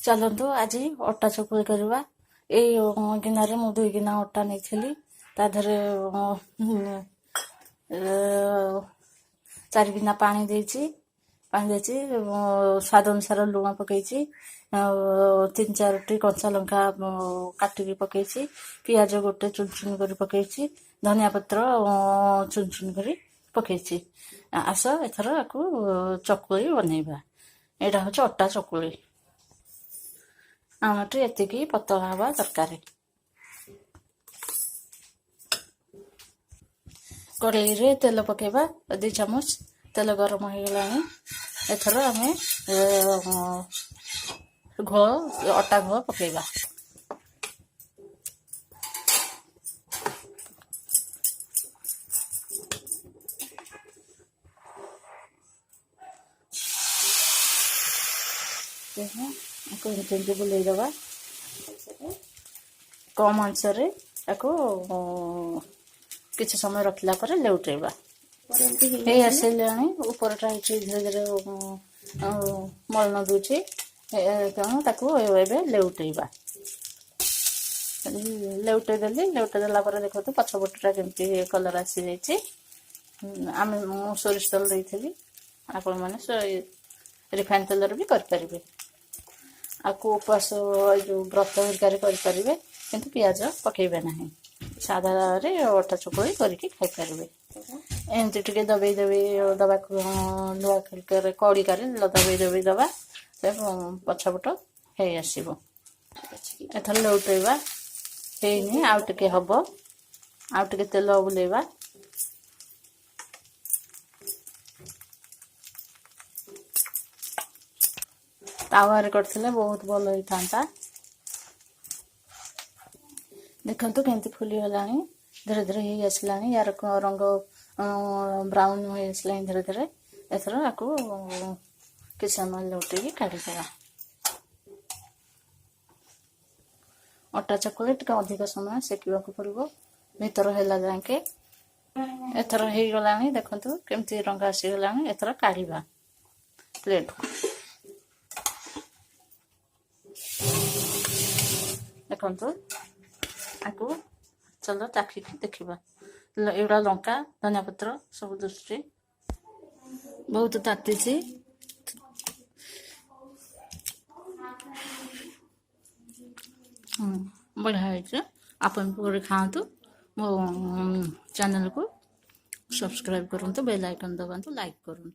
चलतु आज अटा चकुली करवा एई गिनारे मु 2 गिना अटा नहीं ता धरे 4 गिना पानी देची स्वाद अनुसार लुण पकई 3-4 टी कंचा लंका काटिकी पकई पियाज गोटे चुन चुन कर पकई धनिया पत्र चुन चुन कर पकई आस एथर आपको चकुली बनइबा एटा हूँ अटा चकुली आमटी एतिकी पतला हवा दरकार कड़ाई रे तेल पकेबा 2 चामच तेल गरम हो गला एथर आमे अटा घो पकेबा बुले दबा कम आंच किसी समय रखला पर लेउटेबा आसिले ऊपरटा धीरे धीरे मलन दूची तेणु ताकू लेउटेबा लेउटे देला पर देखो तो पछपटा केमती कलर आसी जाइए आम सोरिष तेल देती आपण मैंने रिफाइन तेल भी करें आपको उपवास जो व्रत हरिकार करें किंतु पियाज पकेबे ना साधा रे अटा चकुली करके खाईपारे एमती टे दबे दबा लुआ कड़ी कार दबे दबा पछपट हो आसो एथर लौटेबा ହେଇନି ଆଉ ଟିକେ ହବ ଆଉ ଟିକେ ତେଲ ବୁଲେଇବା तावारे करथिले बहुत भल होइथांता देखंतु केमती फुली गलानी धीरे धीरे ही आसलानी यार रंग ब्राउन हो आसलानी धीरे धीरे एथर आकु किछ समय लौटेकी काढी देबा अटा चकुली टिके अधिक समय सेकिबा को पड़िबो भीतर हेला जाके एथर हे गलानी देखंतु केमती रंग आसी गलानी एथर काढीबा प्लेट देखो आपको चलो चाखी देखा एड़ा लंका धनिया पत्र सब दृष्टि बहुत ताती बढ़िया आपन खातु मो चैनल को सब्सक्राइब करूँ बेल आइकन दबातु लाइक करूँ।